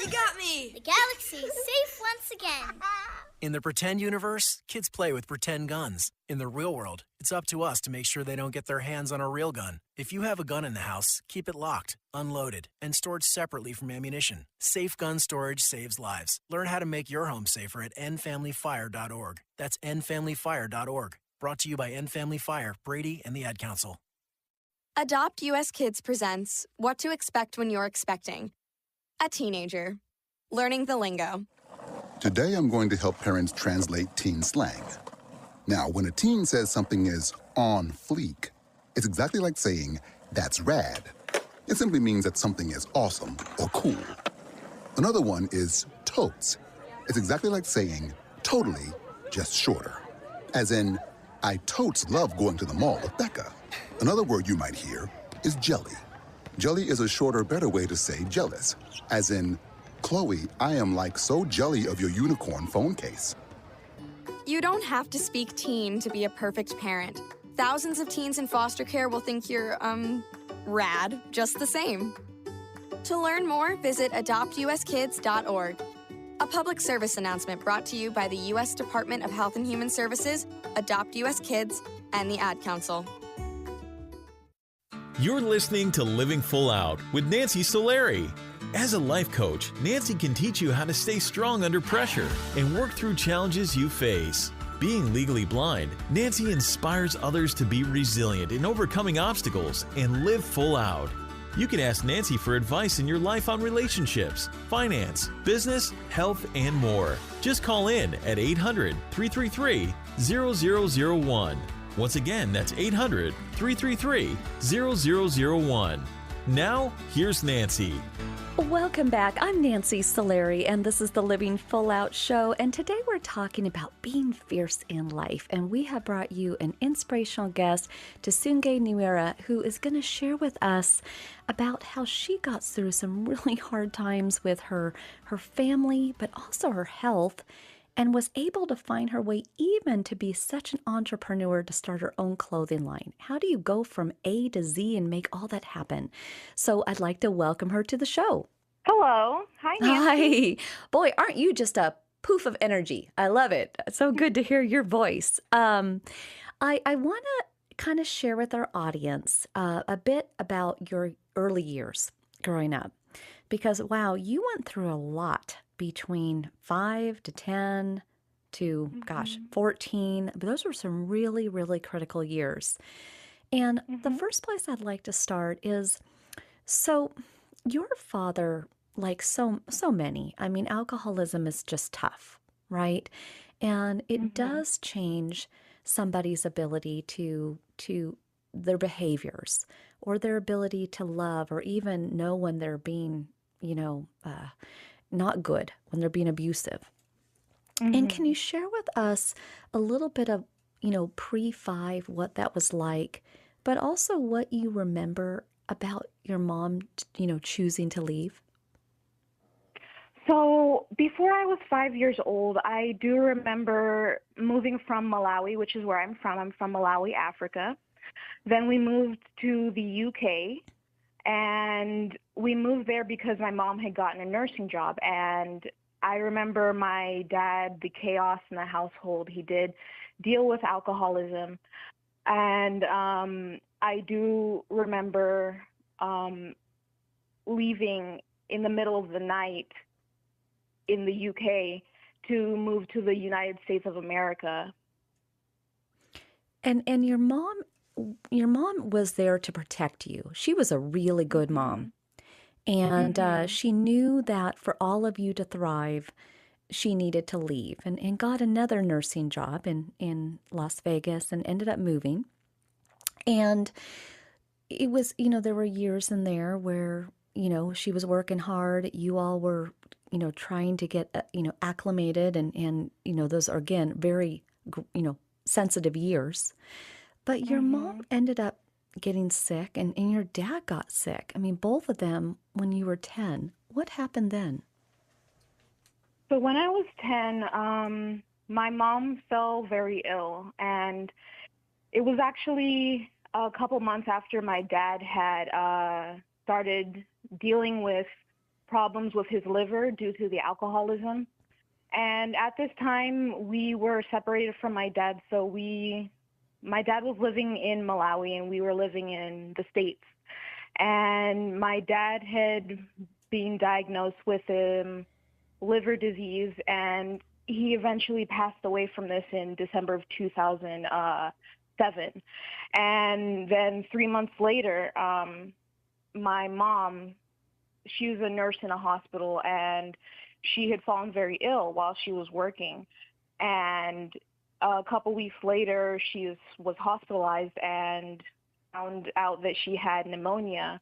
got me! The galaxy is safe once again. In the pretend universe, kids play with pretend guns. In the real world, it's up to us to make sure they don't get their hands on a real gun. If you have a gun in the house, keep it locked, unloaded, and stored separately from ammunition. Safe gun storage saves lives. Learn how to make your home safer at endfamilyfire.org. That's endfamilyfire.org. Brought to you by End Family Fire, Brady, and the Ad Council. Adopt US Kids presents What to Expect When You're Expecting. A teenager. Learning the lingo. Today I'm going to help parents translate teen slang. Now, when a teen says something is on fleek, it's exactly like saying, that's rad. It simply means that something is awesome or cool. Another one is totes. It's exactly like saying, totally, just shorter. As in, I totes love going to the mall with Becca. Another word you might hear is jelly. Jelly is a shorter, better way to say jealous. As in, Chloe, I am like so jelly of your unicorn phone case. You don't have to speak teen to be a perfect parent. Thousands of teens in foster care will think you're, rad just the same. To learn more, visit adoptuskids.org. A public service announcement brought to you by the U.S. Department of Health and Human Services, Adopt U.S. Kids, and the Ad Council. You're listening to Living Full Out with Nancy Solari. As a life coach, Nancy can teach you how to stay strong under pressure and work through challenges you face. Being legally blind, Nancy inspires others to be resilient in overcoming obstacles and live full out. You can ask Nancy for advice in your life on relationships, finance, business, health, and more. Just call in at 800-333-0001. Once again, that's 800-333-0001. Now, here's Nancy. Welcome back. I'm Nancy Solari, and this is the Living Full Out Show. And today we're talking about being fierce in life. And we have brought you an inspirational guest, Mtisunge Ngwira, who is going to share with us about how she got through some really hard times with her family, but also her health, and was able to find her way even to be such an entrepreneur to start her own clothing line. How do you go from A to Z and make all that happen? So I'd like to welcome her to the show. Hello. Hi, Nancy. Hi. Boy, aren't you just a poof of energy? I love it. It's so good to hear your voice. I want to kind of share with our audience a bit about your early years growing up. Because, wow, you went through a lot between 5 to 10 to, 14. But those were some really, really critical years. And the first place I'd like to start is, so your father, like so many, I mean, alcoholism is just tough, right? And it does change somebody's ability to their behaviors or their ability to love or even know when they're being, not good, when they're being abusive. And can you share with us a little bit of, pre-5, what that was like, but also what you remember about your mom, choosing to leave? So before I was 5 years old, I do remember moving from Malawi, which is where I'm from. I'm from Malawi, Africa. Then we moved to the UK, and we moved there because my mom had gotten a nursing job. And I remember my dad, the chaos in the household. He did deal with alcoholism. And I do remember leaving in the middle of the night in the UK to move to the United States of America. And your mom was there to protect you. She was a really good mom. And she knew that for all of you to thrive, she needed to leave and got another nursing job in Las Vegas and ended up moving. And it was, there were years in there where, she was working hard. You all were, trying to get, acclimated and those are, again, very, sensitive years. But your mom ended up getting sick and your dad got sick. I mean, both of them when you were 10. What happened then? So when I was 10, my mom fell very ill, and it was actually a couple months after my dad had started dealing with problems with his liver due to the alcoholism. And at this time, we were separated from my dad. So my dad was living in Malawi and we were living in the States. And my dad had been diagnosed with liver disease, and he eventually passed away from this in December of 2007. And then 3 months later, my mom, she was a nurse in a hospital, and she had fallen very ill while she was working. And a couple weeks later, she was hospitalized and found out that she had pneumonia.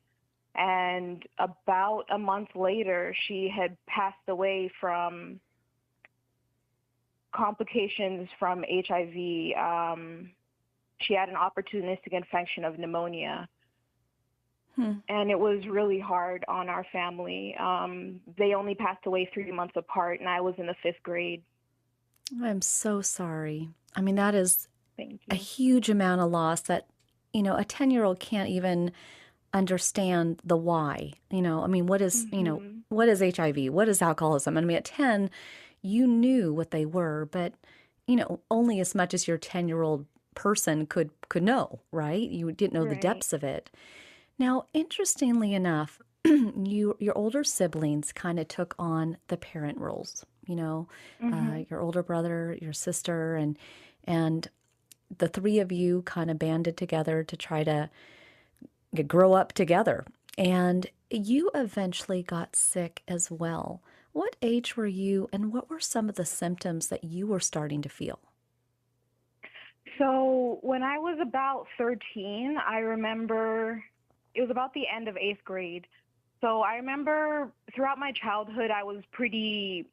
And about a month later, she had passed away from complications from HIV. She had an opportunistic infection of pneumonia. And it was really hard on our family. They only passed away 3 months apart, and I was in the 5th grade. I'm so sorry. I mean, that is Thank you. a huge amount of loss that, a 10-year-old can't even understand the why. I mean, what is, what is HIV? What is alcoholism? I mean, at 10, you knew what they were, but, only as much as your 10-year-old person could know, right? You didn't know the depths of it. Now, interestingly enough, your older siblings kind of took on the parent roles, your older brother, your sister, and the three of you kind of banded together to try to grow up together. And you eventually got sick as well. What age were you, and what were some of the symptoms that you were starting to feel? So when I was about 13, I remember it was about the end of 8th grade. So I remember throughout my childhood, I was pretty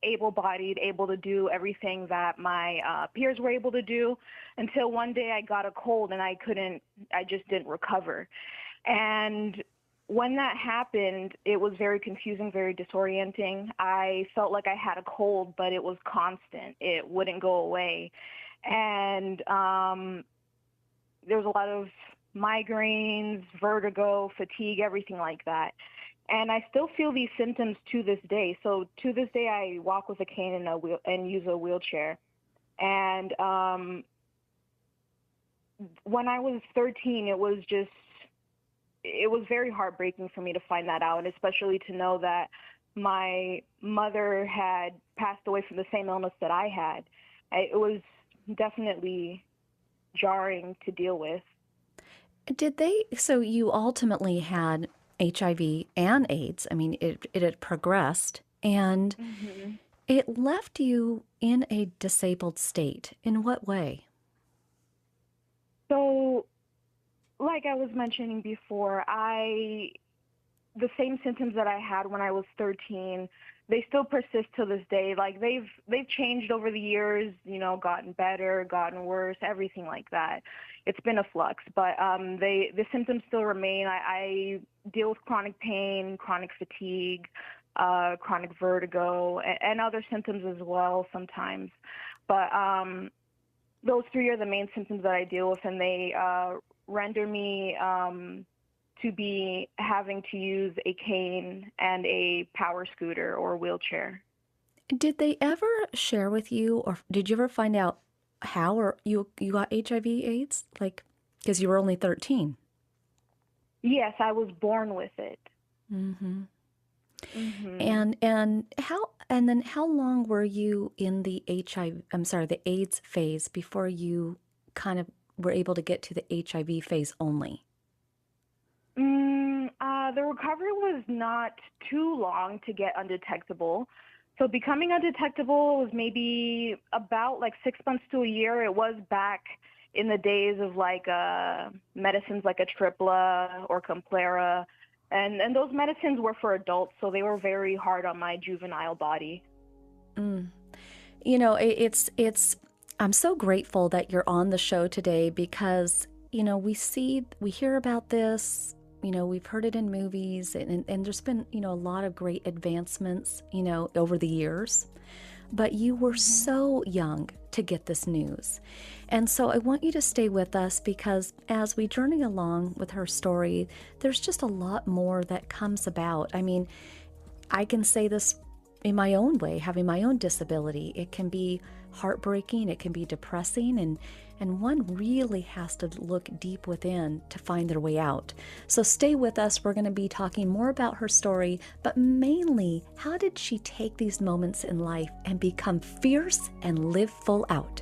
able-bodied, able to do everything that my peers were able to do, until one day I got a cold and I just didn't recover. And when that happened, it was very confusing, very disorienting. I felt like I had a cold, but it was constant. It wouldn't go away. And there was a lot of migraines, vertigo, fatigue, everything like that. And I still feel these symptoms to this day. So to this day, I walk with a cane and use a wheelchair. And when I was 13, it was very heartbreaking for me to find that out, and especially to know that my mother had passed away from the same illness that I had. It was definitely jarring to deal with. So you ultimately had HIV and AIDS. I mean, it had progressed, and it left you in a disabled state. In what way? So, like I was mentioning before, the same symptoms that I had when I was 13, they still persist to this day. Like they've changed over the years, gotten better, gotten worse, everything like that. It's been a flux, but the symptoms still remain. I deal with chronic pain, chronic fatigue, chronic vertigo, and other symptoms as well sometimes. But those three are the main symptoms that I deal with, and they render me to be having to use a cane and a power scooter or wheelchair. Did they ever share with you, or did you ever find out how or you got HIV/AIDS? Because you were only 13. Yes, I was born with it. And then how long were you in the the AIDS phase before you kind of were able to get to the HIV phase only? The recovery was not too long to get undetectable. So becoming undetectable was maybe about 6 months to a year. It was back in the days of medicines like a Tripla or Complera. And those medicines were for adults, so they were very hard on my juvenile body. I'm so grateful that you're on the show today because, we hear about this, we've heard it in movies, and there's been, a lot of great advancements, over the years. But you were so young to get this news. And so I want you to stay with us because as we journey along with her story, there's just a lot more that comes about. I mean, I can say this in my own way, having my own disability. It can be heartbreaking, it can be depressing, and one really has to look deep within to find their way out. So stay with us. We're going to be talking more about her story, but mainly, how did she take these moments in life and become fierce and live full out?